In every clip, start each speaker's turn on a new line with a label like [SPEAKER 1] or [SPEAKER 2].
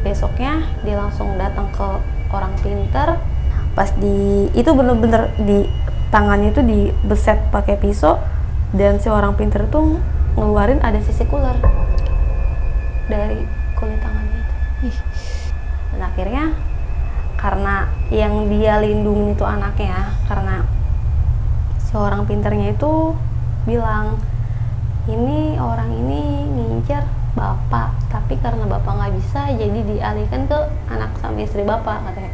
[SPEAKER 1] besoknya dia langsung datang ke orang pinter. Pas itu bener-bener di tangannya itu dibeset pakai pisau, dan si orang pinter tuh ngeluarin ada sisik ular dari kulit tangannya itu. Dan akhirnya karena yang dia lindungin itu anaknya, karena si orang pinternya itu bilang ini orang ini ngincer bapak, tapi karena bapak nggak bisa jadi dialihkan ke anak sama istri bapak katanya.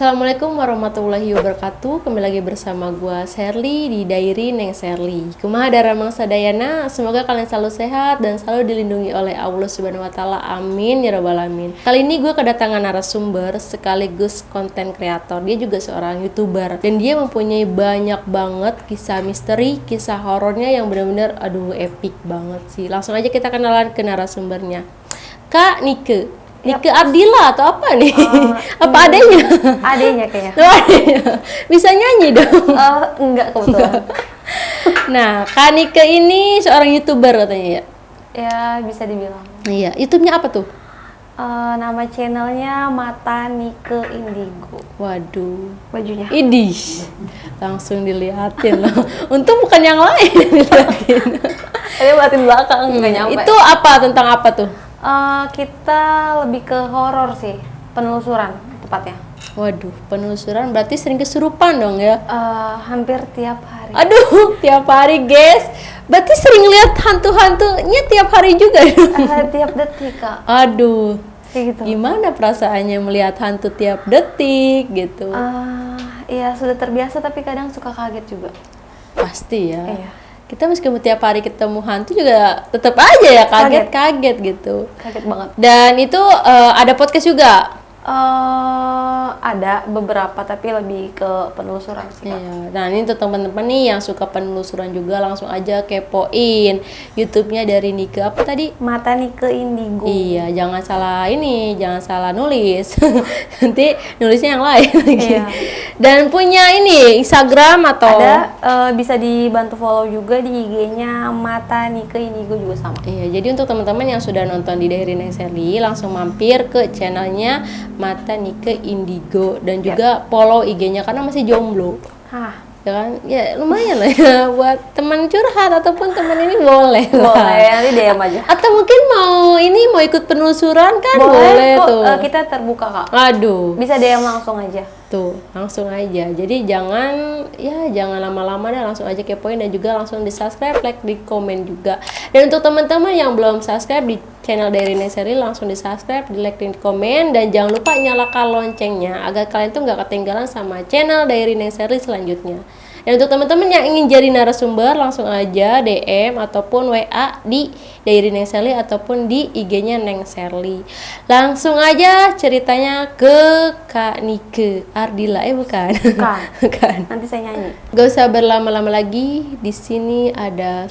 [SPEAKER 2] Assalamualaikum warahmatullahi wabarakatuh. Kembali lagi bersama gua Sherly di Diary Neng Sherly. Kumaha daramang sadayana, semoga kalian selalu sehat dan selalu dilindungi oleh Allah Subhanahu wa taala. Amin ya rabbal alamin. Kali ini gue kedatangan narasumber sekaligus konten kreator. Dia juga seorang YouTuber dan dia mempunyai banyak banget kisah misteri, kisah horornya yang benar-benar epic banget sih. Langsung aja kita kenalan ke narasumbernya. Kak Nike. Nike Ardila atau apa nih? Apa adanya?
[SPEAKER 1] Adanya kayaknya.
[SPEAKER 2] Bisa nyanyi dong?
[SPEAKER 1] Enggak kebetulan.
[SPEAKER 2] Nah, Kak Nike ini seorang YouTuber katanya ya?
[SPEAKER 1] Ya bisa dibilang.
[SPEAKER 2] Iya, YouTube-nya apa tuh?
[SPEAKER 1] Nama channelnya Mata Nike Indigo.
[SPEAKER 2] Waduh,
[SPEAKER 1] bajunya.
[SPEAKER 2] Idih, langsung diliatin loh. Untung bukan yang lain diliatin.
[SPEAKER 1] Ini buatin belakang, nggak nyampe.
[SPEAKER 2] Itu apa? Tentang apa tuh?
[SPEAKER 1] Kita lebih ke horor sih, penelusuran tepatnya.
[SPEAKER 2] Waduh, penelusuran berarti sering kesurupan dong ya?
[SPEAKER 1] Hampir tiap hari.
[SPEAKER 2] Aduh, tiap hari guys. Berarti sering lihat hantu-hantunya tiap hari juga dong?
[SPEAKER 1] Tiap detik Kak.
[SPEAKER 2] Aduh,
[SPEAKER 1] gitu.
[SPEAKER 2] Gimana perasaannya melihat hantu tiap detik gitu?
[SPEAKER 1] Iya sudah terbiasa, tapi kadang suka kaget juga.
[SPEAKER 2] Pasti ya.
[SPEAKER 1] Iya.
[SPEAKER 2] Kita meskipun tiap hari ketemu hantu juga tetap aja ya kaget gitu.
[SPEAKER 1] Kaget banget.
[SPEAKER 2] Dan itu ada podcast juga?
[SPEAKER 1] Ada beberapa, tapi lebih ke penelusuran sih Kak.
[SPEAKER 2] Iya. Nah ini untuk teman-teman nih yang suka penelusuran juga, langsung aja kepoin YouTube-nya dari Nike apa tadi?
[SPEAKER 1] Mata Nike Indigo.
[SPEAKER 2] Iya, jangan salah nulis. Nanti nulisnya yang lain.
[SPEAKER 1] Iya.
[SPEAKER 2] Dan punya ini Instagram atau?
[SPEAKER 1] Ada, bisa dibantu follow juga di IG-nya Mata Nike Indigo juga sama.
[SPEAKER 2] Iya, jadi untuk teman-teman yang sudah nonton di Diary Neng Sherly, langsung mampir ke channelnya Mata Nike Indigo dan juga follow IG-nya karena masih jomblo. Ya kan? Ya lumayan lah ya buat teman curhat ataupun teman ini boleh
[SPEAKER 1] nanti DM aja.
[SPEAKER 2] Atau mungkin mau ikut penelusuran kan boleh
[SPEAKER 1] kok,
[SPEAKER 2] tuh.
[SPEAKER 1] Kita terbuka Kak.
[SPEAKER 2] Aduh.
[SPEAKER 1] Bisa DM langsung aja.
[SPEAKER 2] Tuh, langsung aja. Jadi jangan lama-lama deh, langsung aja kepoin dan juga langsung di-subscribe, like, di komen juga. Dan untuk teman-teman yang belum subscribe di channel Diary Neng Sherly, langsung di-subscribe, di-like, di komen, dan jangan lupa nyalakan loncengnya agar kalian tuh nggak ketinggalan sama channel Diary Neng Sherly selanjutnya. Dan untuk teman-teman yang ingin jadi narasumber, langsung aja DM ataupun WA di Diary Neng Sherly ataupun di IG-nya Neng Sherly. Langsung aja ceritanya ke Kak Nike Ardila, bukan? Bukan.
[SPEAKER 1] Nanti saya nyanyi.
[SPEAKER 2] Gak usah berlama-lama lagi. Di sini ada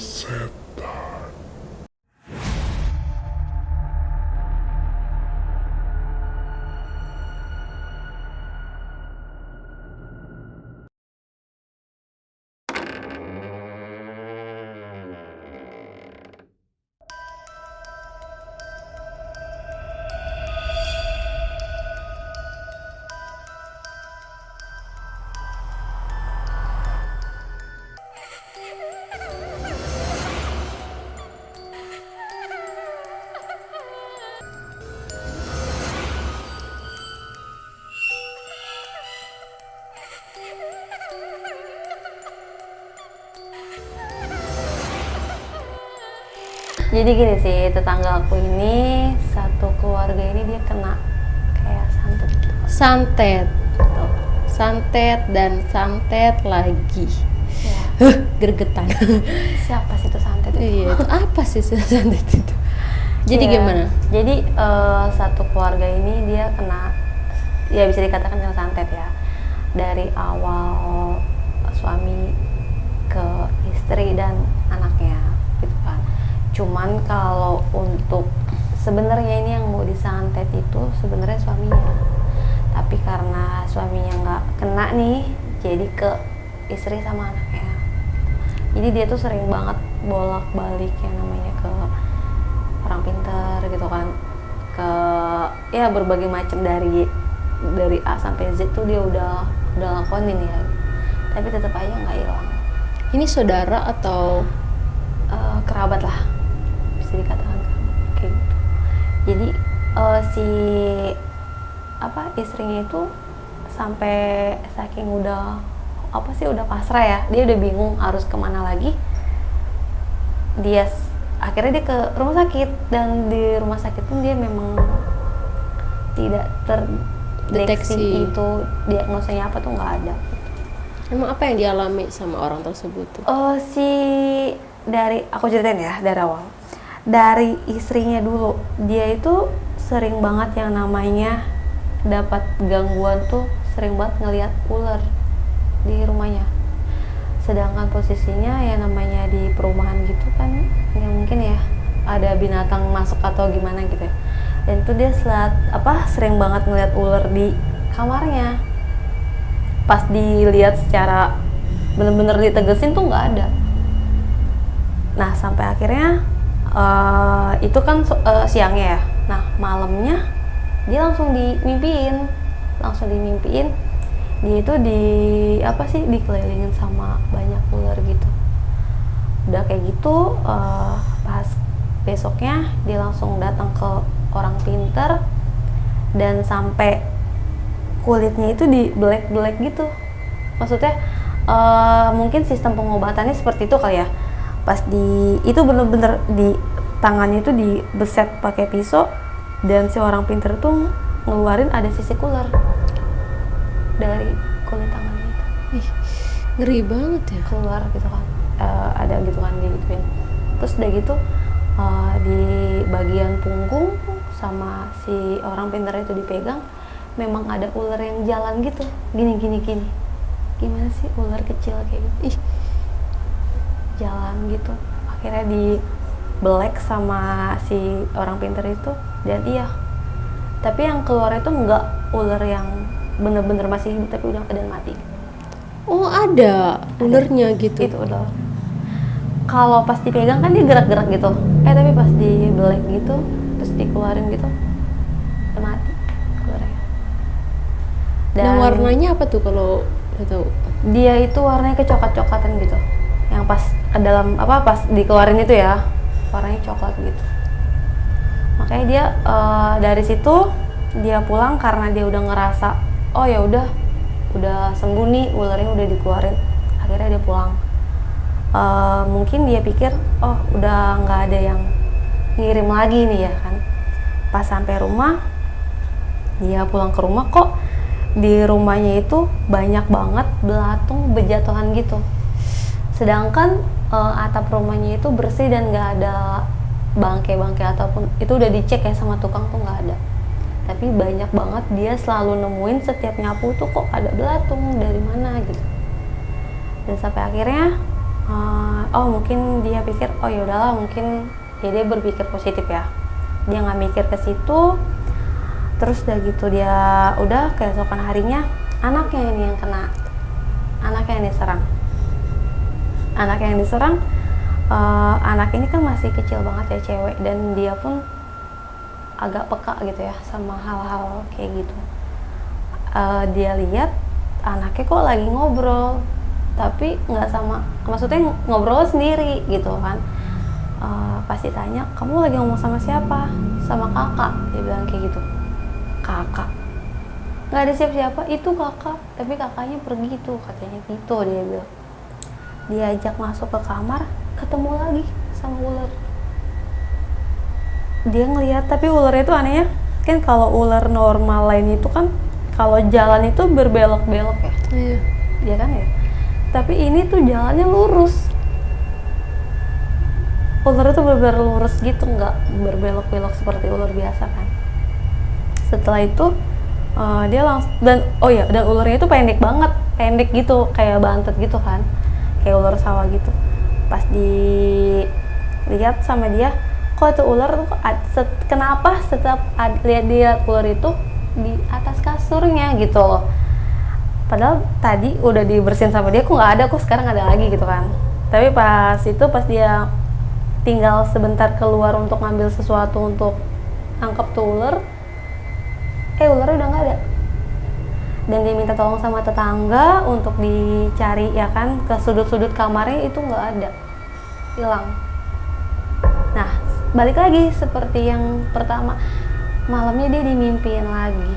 [SPEAKER 1] Jadi gini sih, tetangga aku ini, satu keluarga ini dia kena kayak santet.
[SPEAKER 2] santet dan santet lagi.
[SPEAKER 1] Ya.
[SPEAKER 2] Gergetan.
[SPEAKER 1] Siapa sih itu santet itu?
[SPEAKER 2] Iya, itu apa sih santet itu? Jadi gimana?
[SPEAKER 1] Jadi satu keluarga ini dia kena, ya bisa dikatakan kena santet ya. Dari awal suami ke istri dan anaknya gitu kan. Cuman kalau untuk sebenarnya ini yang mau disantet itu sebenarnya suaminya. Tapi karena suaminya nggak kena nih, jadi ke istri sama anaknya. Jadi dia tuh sering banget bolak-balik yang namanya ke orang pintar gitu kan, ke ya berbagai macam dari A sampai Z tuh dia udah lakonin ya, tapi tetap aja nggak hilang.
[SPEAKER 2] Ini saudara atau
[SPEAKER 1] Kerabat lah, bisa dikatakan kerabat kayak gitu. Jadi si istrinya itu sampai saking udah pasrah ya, dia udah bingung harus kemana lagi. Akhirnya dia ke rumah sakit, dan di rumah sakit pun dia memang tidak terdeteksi itu diagnosanya apa tuh nggak ada.
[SPEAKER 2] emang apa yang dialami sama orang tersebut tuh?
[SPEAKER 1] Aku ceritain ya dari awal. Dari istrinya dulu, dia itu sering banget yang namanya dapat gangguan tuh, sering banget ngelihat ular di rumahnya. Sedangkan posisinya ya namanya di perumahan gitu kan, ya mungkin ya ada binatang masuk atau gimana gitu ya. Dan itu dia sering banget ngelihat ular di kamarnya. Pas dilihat secara bener-bener ditegesin tuh nggak ada. Nah sampai akhirnya itu kan siangnya ya. Nah malamnya dia langsung dimimpiin. Dia itu dikelilingin sama banyak ular gitu. Udah kayak gitu, pas besoknya dia langsung datang ke orang pinter, dan sampai kulitnya itu di black gitu. Maksudnya mungkin sistem pengobatannya seperti itu kali ya. Pas itu bener-bener di tangannya itu dibeset pakai pisau, dan si orang pinter tuh ngeluarin ada sisik ular dari kulit tangannya itu.
[SPEAKER 2] Ih, ngeri banget ya.
[SPEAKER 1] Keluar gitu kan, ada gitu kan digituin. Terus udah gitu di bagian punggung sama si orang pintar itu dipegang, memang ada ular yang jalan gitu, gini. Gimana sih ular kecil kayak gitu? Ih, jalan gitu. Akhirnya dibelek sama si orang pintar itu, dan iya. Tapi yang keluar itu enggak ular yang bener-bener masih hidup, tapi udah keadaan mati.
[SPEAKER 2] Oh ada ularnya gitu?
[SPEAKER 1] Itu udah. Kalau pas dipegang kan dia gerak-gerak gitu. Tapi pas dibelek gitu, terus dikeluarin gitu, udah mati keluarnya.
[SPEAKER 2] Nah warnanya apa tuh kalau udah tahu?
[SPEAKER 1] Dia itu warnanya kecoklat-coklatan gitu. Yang pas ke dalam pas dikeluarin itu ya, warnanya coklat gitu. Makanya dia dari situ dia pulang karena dia udah ngerasa oh ya udah sembuh nih, ularnya udah dikeluarin. Akhirnya dia pulang. Mungkin dia pikir oh udah nggak ada yang ngirim lagi nih ya kan. Pas sampai rumah, dia pulang ke rumah, kok di rumahnya itu banyak banget belatung berjatuhan gitu. Sedangkan atap rumahnya itu bersih dan nggak ada bangkai-bangkai ataupun itu udah dicek ya sama tukang tuh nggak ada. Tapi banyak banget dia selalu nemuin setiap nyapu tuh kok ada belatung dari mana gitu. Dan sampai akhirnya mungkin dia pikir oh ya udahlah, mungkin ya dia berpikir positif ya. Dia nggak mikir ke situ. Terus udah gitu dia udah keesokan harinya anaknya ini yang kena, anaknya yang diserang. Anak ini kan masih kecil banget ya, cewek, dan dia pun agak peka gitu ya sama hal-hal kayak gitu. Dia lihat anaknya kok lagi ngobrol, tapi nggak sama, maksudnya ngobrol sendiri gitu kan. Pas ditanya, kamu lagi ngomong sama siapa? Sama kakak, dia bilang kayak gitu. Kakak? Nggak ada siapa-siapa, itu kakak, tapi kakaknya pergi tuh, katanya gitu dia bilang. Diajak masuk ke kamar, ketemu lagi sama ular. Dia ngelihat, tapi ularnya itu anehnya kan, kalau ular normal lain itu kan kalau jalan itu berbelok-belok ya.
[SPEAKER 2] Iya.
[SPEAKER 1] Dia kan ya. Tapi ini tuh jalannya lurus. Ular itu benar-benar lurus gitu, nggak berbelok-belok seperti ular biasa kan. Setelah itu dia langsung dan ularnya itu pendek gitu, kayak bantet gitu kan, kayak ular sawah gitu. Pas dilihat sama dia, kok itu ular tuh kenapa setiap lihat ular itu di atas kasurnya gitu loh. Padahal tadi udah dibersihin sama dia, kok nggak ada, kok sekarang ada lagi gitu kan. Tapi pas dia tinggal sebentar keluar untuk ngambil sesuatu untuk nangkep tuh ular, ularnya udah nggak ada. Dan dia minta tolong sama tetangga untuk dicari ya kan, ke sudut-sudut kamarnya, itu nggak ada, hilang. Nah, balik lagi seperti yang pertama, malamnya dia dimimpiin lagi,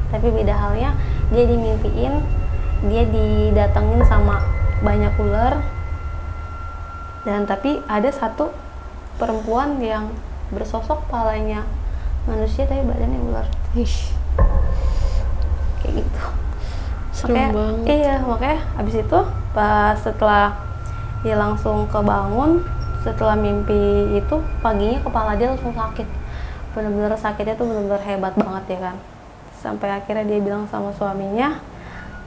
[SPEAKER 1] tapi beda halnya, dia dimimpiin dia didatengin sama banyak ular, dan tapi ada satu perempuan yang bersosok palanya manusia tapi badannya ular. Kayak gitu.
[SPEAKER 2] Serem banget.
[SPEAKER 1] Iya, makanya abis itu pas setelah dia langsung kebangun setelah mimpi itu, paginya kepala dia langsung sakit, bener-bener sakitnya tuh bener-bener hebat banget ya kan. Sampai akhirnya dia bilang sama suaminya,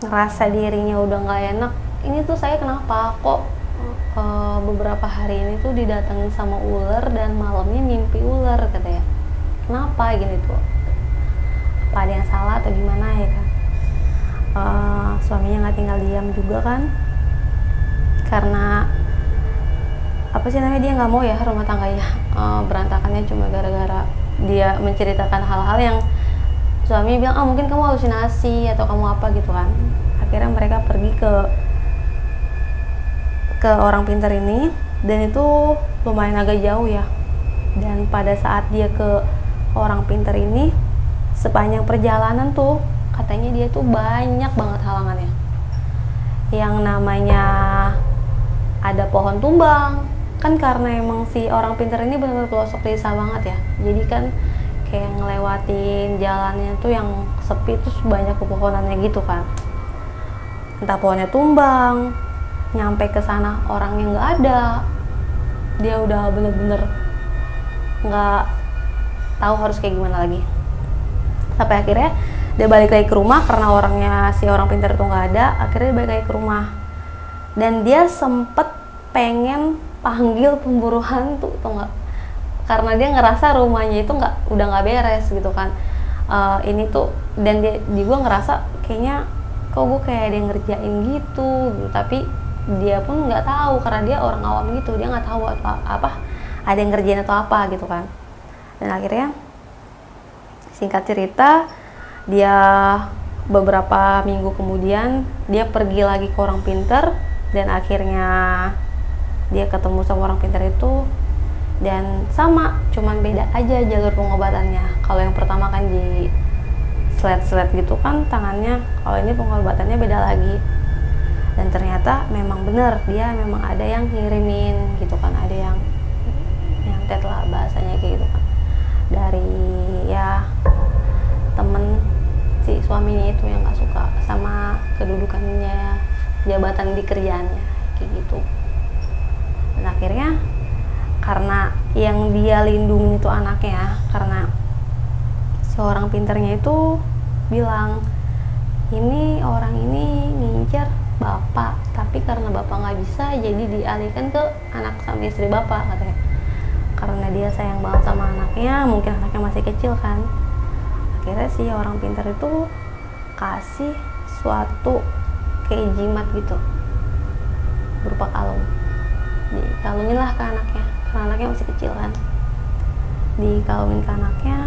[SPEAKER 1] ngerasa dirinya udah nggak enak, ini tuh saya kenapa kok beberapa hari ini tuh didatengin sama ular dan malamnya mimpi ular, katanya. Kenapa gini tuh, apa ada yang salah atau gimana ya kan. Suaminya nggak tinggal diam juga kan, karena apa sih namanya, dia nggak mau ya rumah tangganya berantakannya cuma gara-gara dia menceritakan hal-hal yang suami bilang mungkin kamu halusinasi atau kamu apa gitu kan. Akhirnya mereka pergi ke orang pintar ini, dan itu lumayan agak jauh ya. Dan pada saat dia ke orang pintar ini, sepanjang perjalanan tuh katanya dia tuh banyak banget halangannya, yang namanya ada pohon tumbang kan, karena emang si orang pintar ini benar-benar pelosok desa banget ya, jadi kan kayak ngelewatin jalannya tuh yang sepi terus banyak pepohonannya gitu kan. Entah pohonnya tumbang, nyampe ke sana orangnya nggak ada, dia udah bener-bener nggak tahu harus kayak gimana lagi. Sampai akhirnya dia balik lagi ke rumah karena si orang pintar itu nggak ada. Akhirnya dia balik lagi ke rumah, dan dia sempet pengen panggil pemburu hantu tuh nggak, karena dia ngerasa rumahnya itu udah nggak beres gitu kan. Ini tuh, dan di gue ngerasa kayaknya kok gue kayak dia ngerjain gitu, tapi dia pun nggak tahu karena dia orang awam gitu, dia nggak tahu apa ada yang ngerjain atau apa gitu kan. Dan akhirnya singkat cerita, dia beberapa minggu kemudian dia pergi lagi ke orang pintar, dan akhirnya dia ketemu sama orang pintar itu, dan sama, cuman beda aja jalur pengobatannya. Kalau yang pertama kan di slet-slet gitu kan tangannya, kalau ini pengobatannya beda lagi. Dan ternyata memang bener, dia memang ada yang ngirimin gitu kan, ada yang nyantet lah bahasanya kayak gitu kan, dari ya temen si suaminya itu yang gak suka sama kedudukannya, jabatan di kerjaannya kayak gitu. Dan akhirnya karena yang dia lindungin itu anaknya, karena seorang pintarnya itu bilang ini orang ini ngincer bapak, tapi karena bapak nggak bisa jadi dialihkan ke anak sama istri bapak, katanya. Karena dia sayang banget sama anaknya, mungkin anaknya masih kecil kan. Akhirnya si orang pintar itu kasih suatu kayak jimat gitu berupa kalung, dikalungin lah ke anaknya karena anaknya masih kecil kan, dikalungin ke anaknya.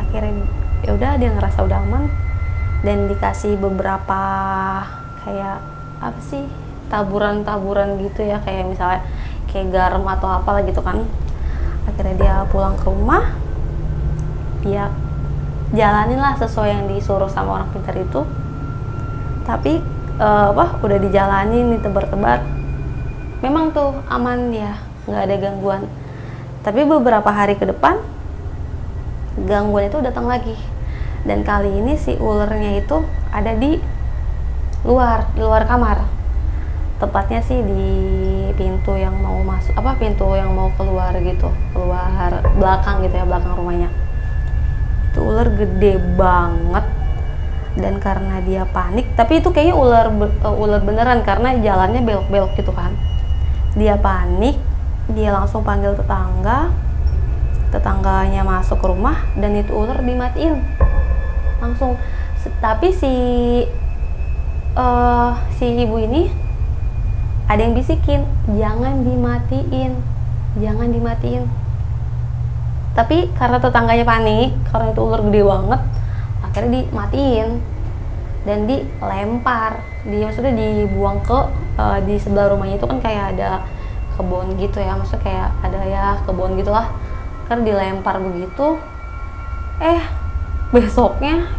[SPEAKER 1] Akhirnya ya udah, dia ngerasa udah aman, dan dikasih beberapa kayak apa sih, taburan-taburan gitu ya, kayak misalnya kayak garam atau apalah gitu kan. Akhirnya dia pulang ke rumah, dia jalanin lah sesuai yang disuruh sama orang pintar itu. Tapi udah dijalanin, ditebar-tebar, memang tuh aman, dia nggak ada gangguan. Tapi beberapa hari ke depan gangguan itu datang lagi, dan kali ini si ularnya itu ada di luar kamar, tepatnya sih di pintu yang mau masuk, pintu yang mau keluar gitu, keluar belakang gitu ya, belakang rumahnya. Itu ular gede banget, dan karena dia panik, tapi itu kayaknya ular beneran karena jalannya belok-belok gitu kan. Dia panik, dia langsung panggil tetangga tetangganya masuk ke rumah dan itu ular dimatiin langsung. Tapi si ibu ini ada yang bisikin, jangan dimatiin. Tapi karena tetangganya panik, karena itu ular gede banget, akhirnya dimatiin dan dilempar. Maksudnya dibuang ke di sebelah rumahnya itu kan kayak ada kebun gitu ya, maksudnya kayak ada ya kebun gitulah. Karena dilempar begitu, besoknya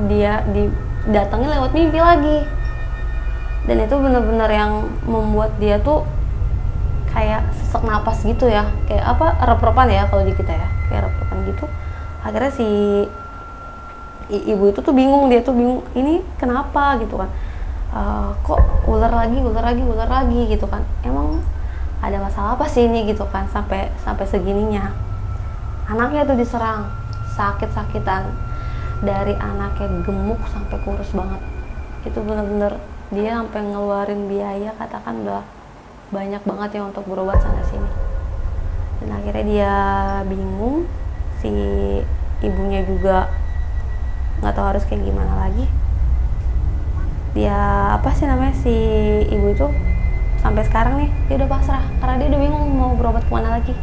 [SPEAKER 1] dia didatangi lewat mimpi lagi. Dan itu benar-benar yang membuat dia tuh kayak sesak napas gitu ya, kayak apa, rep-repan ya kalau di kita ya, kayak rep-repan gitu. Akhirnya si ibu itu tuh bingung, ini kenapa gitu kan, kok ular lagi gitu kan, emang ada masalah apa sih ini gitu kan, sampai segininya. Anaknya tuh diserang sakit-sakitan, dari anaknya gemuk sampai kurus banget. Itu bener-bener dia sampai ngeluarin biaya katakan udah banyak banget ya untuk berobat sana sini. Dan akhirnya dia bingung, si ibunya juga nggak tahu harus kayak gimana lagi. Dia si ibu itu sampai sekarang nih dia udah pasrah karena dia udah bingung mau berobat kemana lagi.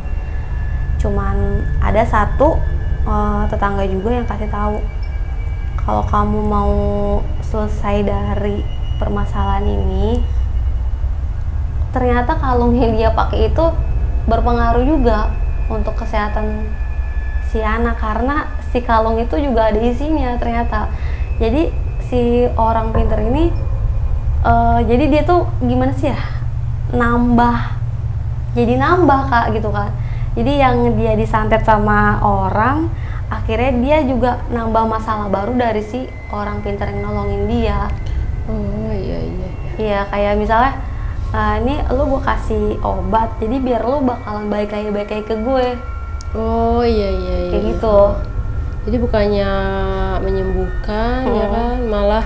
[SPEAKER 1] Cuman ada satu tetangga juga yang kasih tahu, kalau kamu mau selesai dari permasalahan ini, ternyata kalung yang dia pakai itu berpengaruh juga untuk kesehatan si anak, karena si kalung itu juga ada isinya ternyata. Jadi si orang pinter ini jadi dia tuh gimana sih ya, nambah kak gitu kan. Jadi yang dia disantet sama orang, akhirnya dia juga nambah masalah baru dari si orang pinter yang nolongin dia.
[SPEAKER 2] Oh iya.
[SPEAKER 1] Iya, kayak misalnya ini lu gue kasih obat, jadi biar lu bakalan baik lagi ke gue.
[SPEAKER 2] Oh iya.
[SPEAKER 1] Kayak gitu.
[SPEAKER 2] Jadi bukannya menyembuhkan ya kan, malah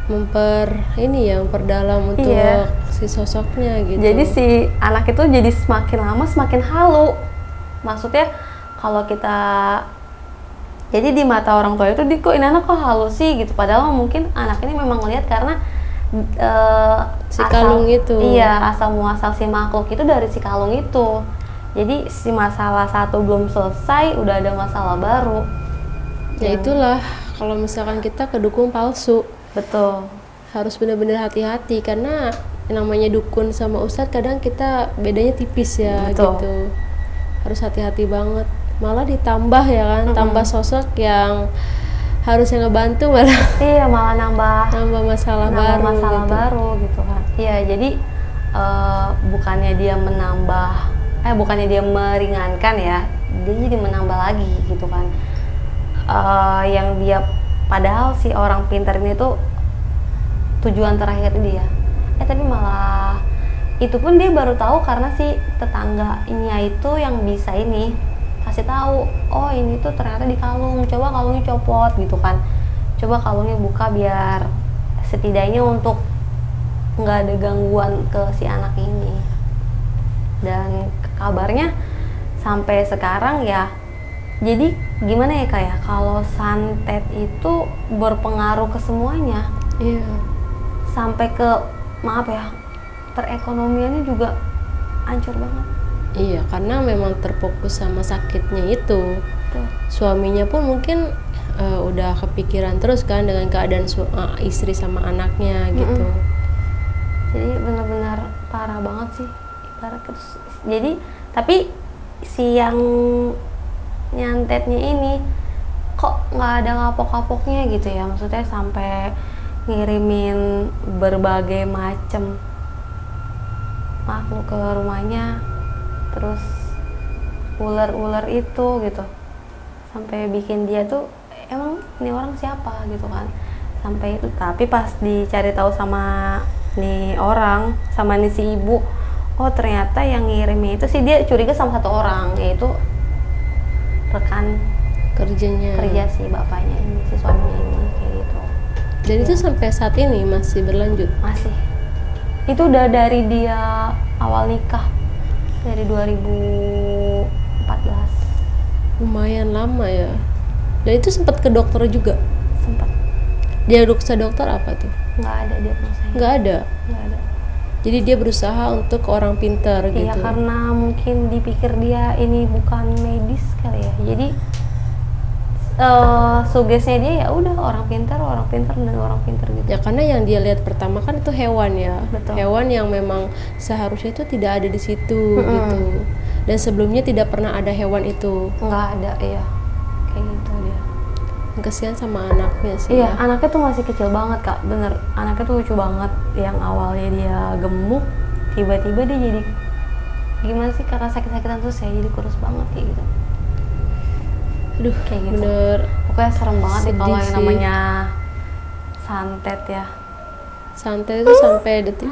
[SPEAKER 2] memperdalam untuk si sosoknya gitu.
[SPEAKER 1] Jadi si anak itu jadi semakin lama semakin halu. Maksudnya kalau kita, jadi di mata orang tua itu kok ini anak kok halu sih gitu, padahal mungkin anak ini memang ngelihat karena
[SPEAKER 2] si kalung itu.
[SPEAKER 1] Iya, asal muasal si makhluk itu dari si kalung itu. Jadi si masalah satu belum selesai udah ada masalah baru.
[SPEAKER 2] Ya itulah kalau misalkan kita kedukun palsu.
[SPEAKER 1] Betul.
[SPEAKER 2] Harus benar-benar hati-hati karena yang namanya dukun sama ustadz kadang kita bedanya tipis ya.
[SPEAKER 1] Betul.
[SPEAKER 2] Gitu. Harus hati-hati banget. Malah ditambah ya kan, tambah sosok yang harusnya ngebantu malah. Iya,
[SPEAKER 1] malah nambah
[SPEAKER 2] masalah
[SPEAKER 1] baru gitu kan. Iya, jadi bukannya dia meringankan ya, dia jadi menambah lagi gitu kan. Yang dia padahal si orang pintar ini tuh tujuan terakhir dia. Tapi malah itu pun dia baru tahu karena si tetangganya itu yang bisa ini kasih tahu, oh ini tuh ternyata di kalung, coba kalungnya copot gitu kan, coba kalungnya buka biar setidaknya untuk nggak ada gangguan ke si anak ini. Dan kabarnya sampai sekarang ya, jadi gimana ya kayak kalau santet itu berpengaruh ke semuanya.
[SPEAKER 2] Iya.
[SPEAKER 1] Sampai ke perekonomiannya juga hancur banget.
[SPEAKER 2] Iya, karena memang terfokus sama sakitnya itu.
[SPEAKER 1] Tuh.
[SPEAKER 2] Suaminya pun mungkin udah kepikiran terus kan dengan keadaan istri sama anaknya gitu.
[SPEAKER 1] Jadi benar-benar parah banget sih. Jadi tapi si yang nyantetnya ini kok nggak ada kapok-kapoknya gitu ya, maksudnya sampai ngirimin berbagai macam makhluk ke rumahnya, terus ular-ular itu gitu, sampai bikin dia tuh emang ini orang siapa gitu kan, sampai itu. Tapi pas dicari tahu sama nih orang, sama nih si ibu, oh ternyata yang ngirimnya itu sih dia curiga sama satu orang, yaitu rekan kerja si bapaknya ini, si suaminya ini, kayak gitu.
[SPEAKER 2] Dan itu sampai saat ini masih berlanjut?
[SPEAKER 1] Masih. Itu udah dari dia awal nikah, dari 2014.
[SPEAKER 2] Lumayan lama ya. Dan itu sempat ke dokter juga.
[SPEAKER 1] Sempat.
[SPEAKER 2] Diagnosa dokter apa tuh?
[SPEAKER 1] Nggak ada diagnosanya.
[SPEAKER 2] Nggak ada.
[SPEAKER 1] Nggak ada.
[SPEAKER 2] Jadi dia berusaha untuk ke orang pintar gitu.
[SPEAKER 1] Iya, karena mungkin dipikir dia ini bukan medis kali ya. Jadi sugesnya dia ya udah orang pintar dan orang pintar gitu.
[SPEAKER 2] Ya karena yang dia lihat pertama kan itu hewan ya.
[SPEAKER 1] Betul.
[SPEAKER 2] Hewan yang memang seharusnya itu tidak ada di situ gitu. Dan sebelumnya tidak pernah ada hewan itu.
[SPEAKER 1] Nggak ada, iya. Kayak gitu dia.
[SPEAKER 2] Kesian sama anaknya sih.
[SPEAKER 1] Iya,
[SPEAKER 2] Ya.
[SPEAKER 1] anaknya tuh masih kecil banget Kak, bener. Anaknya tuh lucu banget. Yang awalnya dia gemuk, tiba-tiba dia jadi gimana sih, karena sakit-sakitan terus ya jadi kurus banget kayak gitu.
[SPEAKER 2] Aduh,
[SPEAKER 1] Kayak gitu.
[SPEAKER 2] bener.
[SPEAKER 1] Pokoknya serem banget deh
[SPEAKER 2] Sedih
[SPEAKER 1] kalau yang
[SPEAKER 2] sih.
[SPEAKER 1] namanya santet ya.
[SPEAKER 2] Santai itu sampai detik.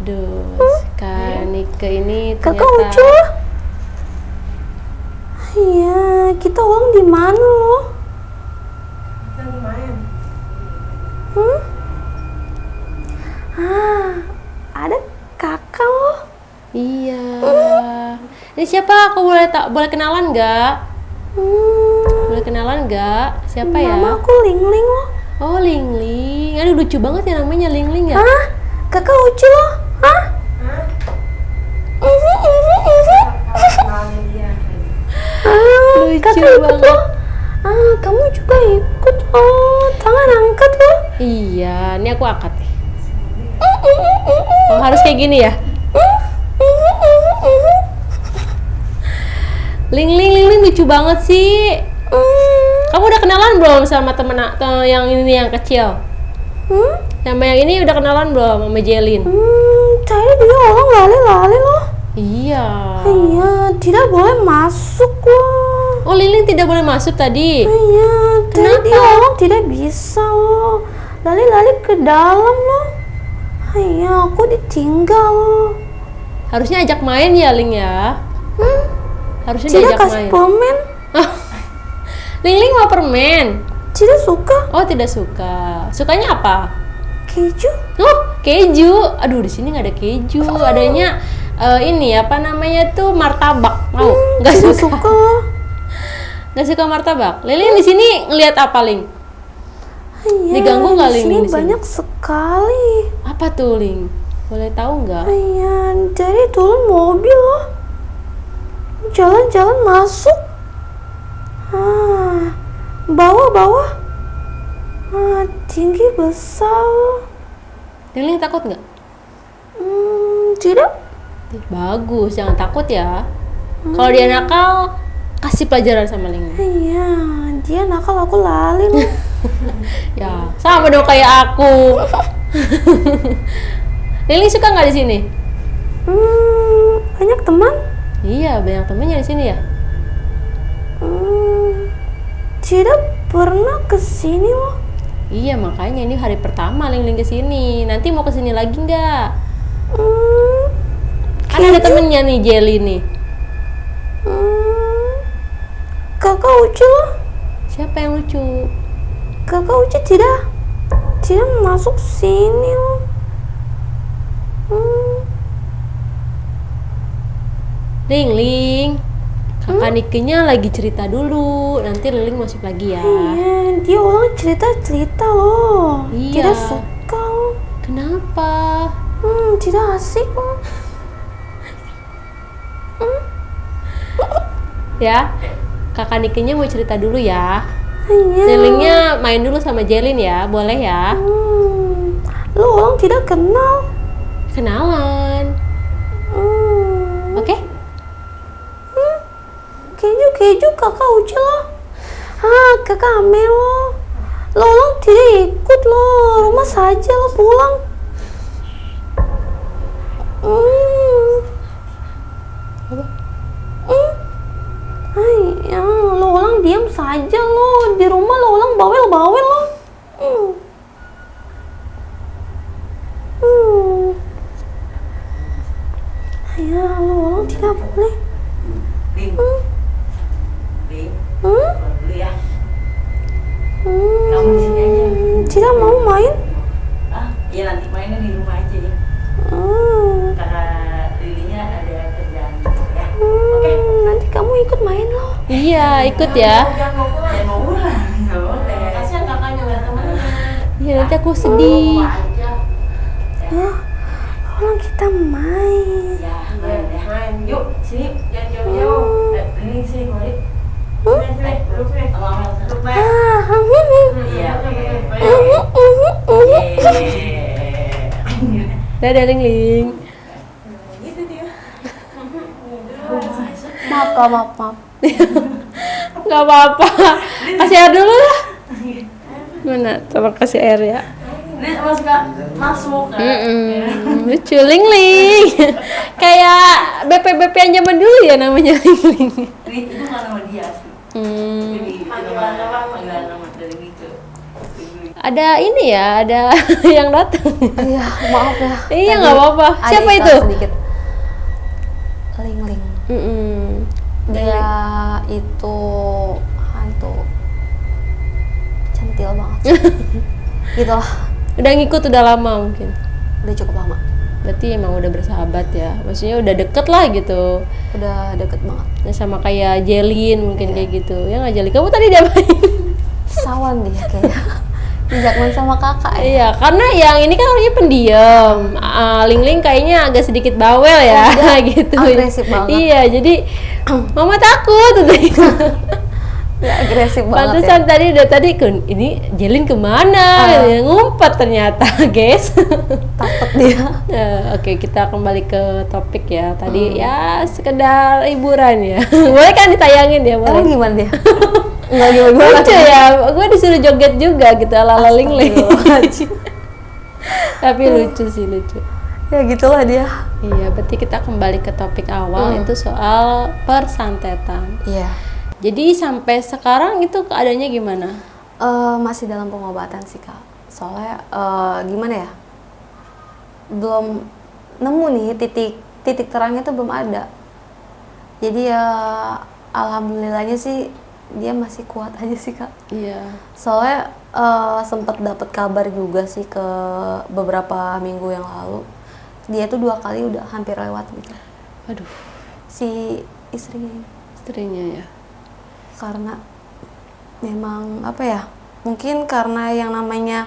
[SPEAKER 2] Aduh, Kak Nike ini
[SPEAKER 1] Kakak
[SPEAKER 2] ternyata
[SPEAKER 1] Ucu. Iya, kita ulang di mana loh?
[SPEAKER 3] Kita lagi main.
[SPEAKER 1] Ada kakak loh.
[SPEAKER 2] Iya. Ini siapa? Aku boleh kenalan nggak? Boleh kenalan nggak? Siapa ya?
[SPEAKER 1] Nama aku Lingling loh.
[SPEAKER 2] Oh, Lingling. Aduh, lucu banget ya namanya Lingling ya.
[SPEAKER 1] Hah? Kakak Ucu loh? Hah?
[SPEAKER 3] Kenalin dia.
[SPEAKER 2] Lucu
[SPEAKER 1] Kakak ikut
[SPEAKER 2] banget.
[SPEAKER 1] loh. Kamu juga ikut loh. Tangan angkat loh.
[SPEAKER 2] Iya, ini aku angkat nih. Oh, harus kayak gini ya? Lingling lucu banget sih. Kamu udah kenalan belum sama temen yang ini yang kecil? Sama yang ini udah kenalan belum sama Jelin?
[SPEAKER 1] Tadi dia orang lali-lali loh.
[SPEAKER 2] Iya.
[SPEAKER 1] Iya, tidak boleh masuk loh.
[SPEAKER 2] Oh, Lingling tidak boleh masuk tadi.
[SPEAKER 1] Iya, tadi
[SPEAKER 2] Kenapa?
[SPEAKER 1] dia orang tidak bisa loh. Lali-lali ke dalam loh. Iya, aku ditinggal loh.
[SPEAKER 2] Harusnya ajak main ya, Ling ya. Harusnya
[SPEAKER 1] Tidak
[SPEAKER 2] diajak
[SPEAKER 1] kasih
[SPEAKER 2] main.
[SPEAKER 1] permen.
[SPEAKER 2] Lingling mau permen.
[SPEAKER 1] Tidak suka.
[SPEAKER 2] Oh, tidak suka. Sukanya apa?
[SPEAKER 1] Keju.
[SPEAKER 2] Oh, keju. Aduh, di sini nggak ada keju. Adanya ini apa namanya tuh martabak. Mau? Nggak
[SPEAKER 1] Tidak
[SPEAKER 2] suka.
[SPEAKER 1] suka loh.
[SPEAKER 2] Nggak suka martabak. Lingling di sini ngelihat apa, Ling?
[SPEAKER 1] Iya,
[SPEAKER 2] Diganggu nggak,
[SPEAKER 1] di
[SPEAKER 2] Ling,
[SPEAKER 1] sini
[SPEAKER 2] di sini?
[SPEAKER 1] banyak sekali.
[SPEAKER 2] Apa tuh, Ling? Boleh tahu nggak?
[SPEAKER 1] Iya, jadi turun mobil loh. Jalan-jalan masuk. Bawah-bawah. Tinggi besar loh.
[SPEAKER 2] Lingling takut nggak?
[SPEAKER 1] Tidak.
[SPEAKER 2] Bagus, jangan takut ya. Kalau dia nakal, kasih pelajaran sama Lingling.
[SPEAKER 1] Iya, dia nakal, aku lali loh.
[SPEAKER 2] Ya, sama dong kayak aku. Lingling suka nggak di sini?
[SPEAKER 1] Banyak teman.
[SPEAKER 2] Iya, banyak temennya di sini ya.
[SPEAKER 1] Tidak pernah kesini loh.
[SPEAKER 2] Iya, makanya ini hari pertama Lingling kesini. Nanti mau kesini lagi nggak? Kan ada temennya nih, Jelly nih.
[SPEAKER 1] Kakak Uci loh.
[SPEAKER 2] Siapa yang lucu?
[SPEAKER 1] Kakak Uci tidak masuk sini loh.
[SPEAKER 2] Lingling, kakak Nikinya lagi cerita dulu. Nanti Lingling masuk lagi ya.
[SPEAKER 1] Iya, dia orang cerita loh.
[SPEAKER 2] Iya.
[SPEAKER 1] Tidak suka loh.
[SPEAKER 2] Kenapa?
[SPEAKER 1] Tidak asik loh.
[SPEAKER 2] Ya, kakak Nikinya mau cerita dulu ya.
[SPEAKER 1] Iya.
[SPEAKER 2] Lingling-nya main dulu sama Jelin ya, boleh ya?
[SPEAKER 1] Lo orang tidak kenal.
[SPEAKER 2] Kenalan, oke?
[SPEAKER 1] Keju kakak Uci loh. Kakak Amel loh. Lo orang tidak ikut loh. Rumah saja lo pulang. Ya, lo orang diam saja lo. Di rumah lo orang bawel-bawel lo. Ya, lo orang tidak boleh.
[SPEAKER 3] Ling. Ling. Pulang dulu ya. Kamu di sini aja.
[SPEAKER 1] Tidak mau main?
[SPEAKER 3] Iya nanti mainnya di rumah aja ya. Karena Lilinya ada kerjaan gitu ya. Oke.
[SPEAKER 1] Nanti kamu ikut main loh.
[SPEAKER 2] Iya, ikut ya.
[SPEAKER 3] Jangan mau pulang. Nggak boleh.
[SPEAKER 2] Kasihan kakaknya lihat temennya. Iya, nanti aku sedih.
[SPEAKER 1] Pulang kita main.
[SPEAKER 3] Ya, main. Yuk, sini. Jangan jauh-jauh. Ini sini, mari. Sini, duduk sini. Sama Amel. Duduk, Mek. Iya.
[SPEAKER 2] Dadah Ling.
[SPEAKER 3] Gitu dia.
[SPEAKER 1] Maaf kak, maaf.
[SPEAKER 2] Gak apa-apa. Kasih air dulu lah. Mana? Tolong kasih air ya.
[SPEAKER 3] Ini masuk kan?
[SPEAKER 2] Lucu Ling. Kayak BP yang zaman dulu ya namanya Ling.
[SPEAKER 3] Ini itu nggak nama dia sih. Jadi panggilan nama dari gitu.
[SPEAKER 2] Ada ini ya, ada yang datang.
[SPEAKER 1] Iya, maaf ya.
[SPEAKER 2] Iya nggak apa-apa.
[SPEAKER 1] Ada
[SPEAKER 2] Siapa
[SPEAKER 1] iklan
[SPEAKER 2] itu?
[SPEAKER 1] sedikit. Ling. Dia itu hantu centil banget. Gitu lah.
[SPEAKER 2] Udah ngikut udah lama mungkin.
[SPEAKER 1] Udah cukup lama.
[SPEAKER 2] Berarti emang udah bersahabat ya. Maksudnya udah deket lah gitu.
[SPEAKER 1] Udah deket banget.
[SPEAKER 2] Ya, sama kayak Jelin mungkin kayak gitu. Ya nggak Jelin. Kamu tadi diapain?
[SPEAKER 1] Sawan dia kayaknya. Dijak main sama kakak ya.
[SPEAKER 2] Iya, karena yang ini kan orangnya pendiam. Ling kayaknya agak sedikit bawel ya, gitu.
[SPEAKER 1] agresif banget.
[SPEAKER 2] Iya, jadi mama takut.
[SPEAKER 1] Dia agresif banget
[SPEAKER 2] Pantesan
[SPEAKER 1] ya.
[SPEAKER 2] tadi ini Jelin kemana? Ya, ngumpet ternyata, guys.
[SPEAKER 1] Takut dia.
[SPEAKER 2] Oke, kita kembali ke topik ya. Tadi ya sekedar hiburan ya. Boleh kan ditayangin ya,
[SPEAKER 1] Emang
[SPEAKER 2] boleh.
[SPEAKER 1] gimana dia? Enggak gimana.
[SPEAKER 2] Lucu ya, gue disuruh joget juga gitu ala Ling. Tapi lucu sih, lucu.
[SPEAKER 1] Ya gitulah dia.
[SPEAKER 2] Iya, berarti kita kembali ke topik awal itu soal persantetan.
[SPEAKER 1] Iya.
[SPEAKER 2] Jadi sampai sekarang itu keadaannya gimana?
[SPEAKER 1] Masih dalam pengobatan sih kak. Soalnya gimana ya? Belum nemu nih titik terangnya tuh belum ada. Jadi ya alhamdulillahnya sih dia masih kuat aja sih kak.
[SPEAKER 2] Iya.
[SPEAKER 1] Soalnya sempat dapat kabar juga sih ke beberapa minggu yang lalu. Dia tuh 2 kali udah hampir lewat gitu.
[SPEAKER 2] Aduh,
[SPEAKER 1] Si istrinya ini.
[SPEAKER 2] istrinya ya.
[SPEAKER 1] Karena memang apa ya? Mungkin karena yang namanya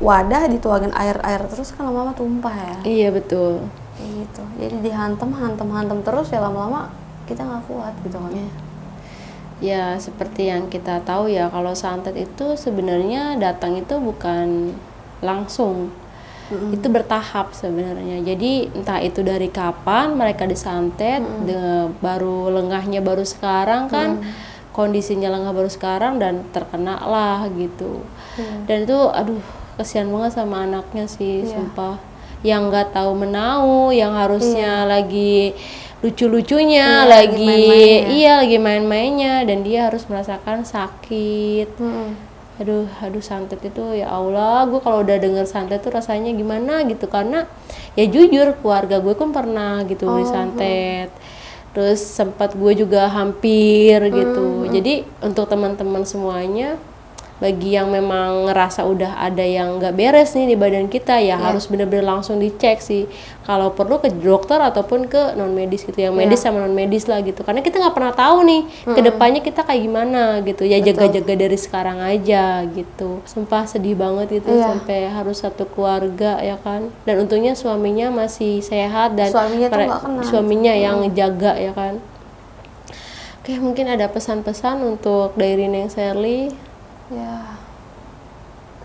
[SPEAKER 1] wadah dituangin air terus kan lama-lama tumpah ya.
[SPEAKER 2] Iya, betul.
[SPEAKER 1] Kayak gitu. Jadi dihantem terus ya lama-lama kita nggak kuat gitu kan.
[SPEAKER 2] Ya, seperti yang kita tahu ya, kalau santet itu sebenarnya datang itu bukan langsung. Itu bertahap sebenarnya. Jadi entah itu dari kapan mereka disantet, baru lengahnya baru sekarang kan, kondisinya lengah baru sekarang dan terkena lah gitu. Dan itu aduh kasihan banget sama anaknya sih, sumpah. Yang nggak tahu menau, yang harusnya lagi lucu-lucunya, lagi main-mainnya dan dia harus merasakan sakit. Aduh santet itu ya Allah, gue kalau udah denger santet tuh rasanya gimana gitu, karena ya jujur keluarga gue kan pernah gitu disantet, terus sempat gue juga hampir gitu. Jadi untuk teman-teman semuanya, bagi yang memang ngerasa udah ada yang nggak beres nih di badan kita ya harus bener-bener langsung dicek sih, kalau perlu ke dokter ataupun ke non medis gitu, yang medis sama non medis lah gitu, karena kita nggak pernah tahu nih kedepannya kita kayak gimana gitu ya. Jaga-jaga dari sekarang aja gitu. Sumpah sedih banget itu sampai harus satu keluarga ya kan, dan untungnya suaminya masih sehat dan
[SPEAKER 1] Suaminya tuh nggak kena.
[SPEAKER 2] suaminya yang ngejaga ya kan. Oke, mungkin ada pesan-pesan untuk Dairine Sherly.
[SPEAKER 1] Ya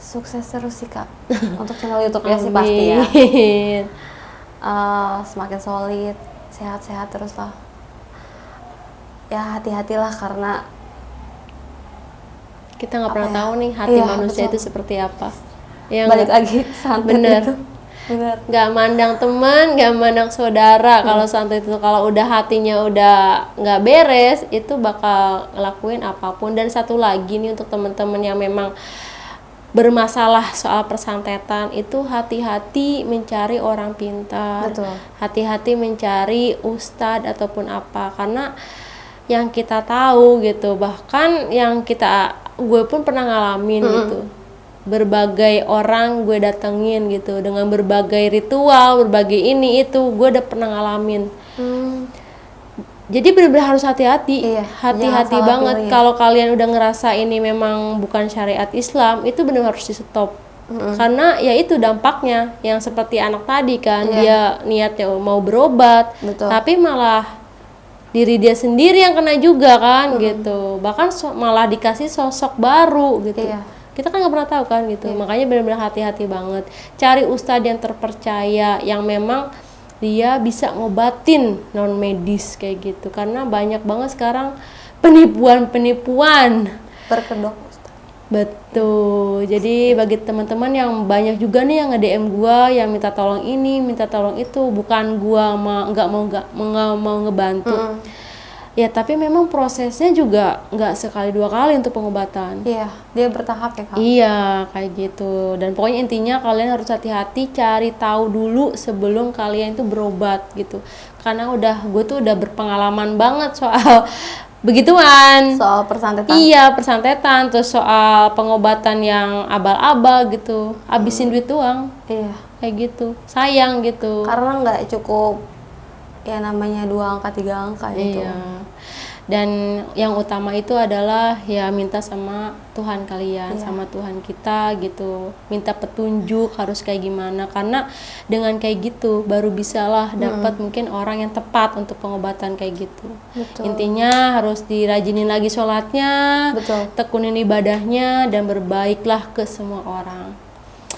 [SPEAKER 1] sukses terus sih kak untuk channel YouTube-nya sih pasti ya. Semakin solid, sehat-sehat terus lah. Ya hati-hatilah karena
[SPEAKER 2] kita nggak pernah tahu nih hati manusia itu seperti apa. Ya,
[SPEAKER 1] balik lagi santet
[SPEAKER 2] bener.
[SPEAKER 1] itu. Bener.
[SPEAKER 2] Nggak mandang teman, nggak mandang saudara. Kalau santet itu kalau udah hatinya udah nggak beres, itu bakal ngelakuin apapun. Dan satu lagi nih untuk teman-teman yang memang bermasalah soal persantetan, itu hati-hati mencari orang pintar.
[SPEAKER 1] Betul.
[SPEAKER 2] Hati-hati mencari ustadz ataupun apa, karena yang kita tahu gitu, bahkan yang gue pun pernah ngalamin gitu. Berbagai orang gue datengin gitu dengan berbagai ritual, berbagai ini itu gue udah pernah ngalamin. Jadi benar-benar harus hati-hati,
[SPEAKER 1] Iya,
[SPEAKER 2] hati-hati
[SPEAKER 1] jangan salah
[SPEAKER 2] banget.
[SPEAKER 1] pilih.
[SPEAKER 2] Kalau kalian udah ngerasa ini memang bukan syariat Islam, itu benar harus di stop. Karena ya itu dampaknya yang seperti anak tadi kan,
[SPEAKER 1] Iya.
[SPEAKER 2] dia niatnya mau berobat,
[SPEAKER 1] Betul.
[SPEAKER 2] tapi malah diri dia sendiri yang kena juga kan gitu. Bahkan malah dikasih sosok baru gitu.
[SPEAKER 1] Iya.
[SPEAKER 2] Kita kan nggak pernah tahu kan gitu. Makanya benar-benar hati-hati banget. Cari ustadz yang terpercaya yang memang dia bisa ngobatin non medis kayak gitu. Karena banyak banget sekarang penipuan-penipuan.
[SPEAKER 1] Berkedok.
[SPEAKER 2] Betul. Jadi bagi teman-teman yang banyak juga nih yang nge-DM gua yang minta tolong ini, minta tolong itu, bukan gua nggak mau ngebantu. Ya tapi memang prosesnya juga nggak sekali dua kali untuk pengobatan.
[SPEAKER 1] Iya, dia bertahap ya Kak.
[SPEAKER 2] Iya, kayak gitu. Dan pokoknya intinya kalian harus hati-hati, cari tahu dulu sebelum kalian itu berobat gitu. Karena gue tuh udah berpengalaman banget soal begituan.
[SPEAKER 1] Soal persantetan.
[SPEAKER 2] Iya, persantetan, terus soal pengobatan yang abal-abal gitu. Habisin duit doang,
[SPEAKER 1] Iya.
[SPEAKER 2] kayak gitu. Sayang gitu.
[SPEAKER 1] Karena nggak cukup ya namanya 2 angka 3 angka gitu.
[SPEAKER 2] Iya. Dan yang utama itu adalah ya minta sama Tuhan kalian, sama Tuhan kita gitu. Minta petunjuk harus kayak gimana, karena dengan kayak gitu baru bisalah dapat mungkin orang yang tepat untuk pengobatan kayak gitu.
[SPEAKER 1] Betul.
[SPEAKER 2] Intinya harus dirajinin lagi sholatnya,
[SPEAKER 1] Betul.
[SPEAKER 2] tekunin ibadahnya, dan berbaiklah ke semua orang.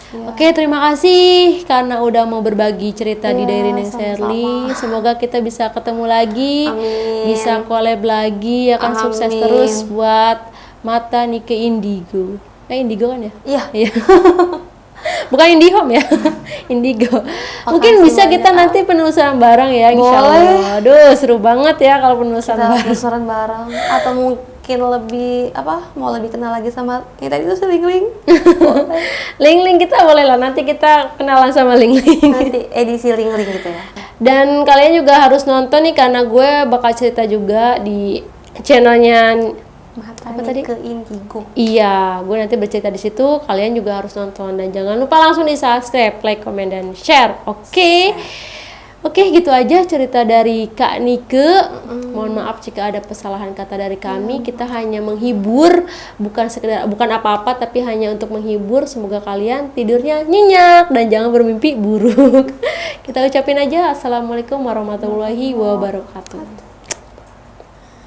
[SPEAKER 1] Iya.
[SPEAKER 2] Oke, terima kasih karena udah mau berbagi cerita di
[SPEAKER 1] Iya,
[SPEAKER 2] Diary Neng
[SPEAKER 1] sama-sama.
[SPEAKER 2] Sherly. Semoga kita bisa ketemu lagi,
[SPEAKER 1] Amin.
[SPEAKER 2] bisa collab lagi, ya kan, sukses
[SPEAKER 1] Amin.
[SPEAKER 2] terus buat Mata Nike Indigo. Indigo kan ya?
[SPEAKER 1] Iya.
[SPEAKER 2] Iya. Bukan IndiHome ya, Indigo. Mungkin
[SPEAKER 1] Makasih
[SPEAKER 2] bisa kita
[SPEAKER 1] banyak,
[SPEAKER 2] nanti penelusuran bareng ya, insya
[SPEAKER 1] Boleh.
[SPEAKER 2] Allah. Aduh, seru banget ya kalau penelusuran
[SPEAKER 1] Kita
[SPEAKER 2] bareng.
[SPEAKER 1] penasaran bareng atau mungkin lebih mau lebih kenal lagi sama yang tadi itu si Ling. Boleh.
[SPEAKER 2] Ling kita boleh lah, nanti kita kenalan sama Ling.
[SPEAKER 1] Nanti edisi Ling gitu ya.
[SPEAKER 2] Dan kalian juga harus nonton nih karena gue bakal cerita juga di channelnya.
[SPEAKER 1] Mata
[SPEAKER 2] Apa tadi?
[SPEAKER 1] ke Indigo.
[SPEAKER 2] Iya, gue nanti bercerita di situ. Kalian juga harus nonton dan jangan lupa langsung di subscribe, like, comment, dan share. Oke, gitu aja cerita dari Kak Nike. Mohon maaf jika ada kesalahan kata dari kami. Kita hanya menghibur, bukan apa-apa, tapi hanya untuk menghibur. Semoga kalian tidurnya nyenyak dan jangan bermimpi buruk. Kita ucapin aja assalamualaikum warahmatullahi wabarakatuh.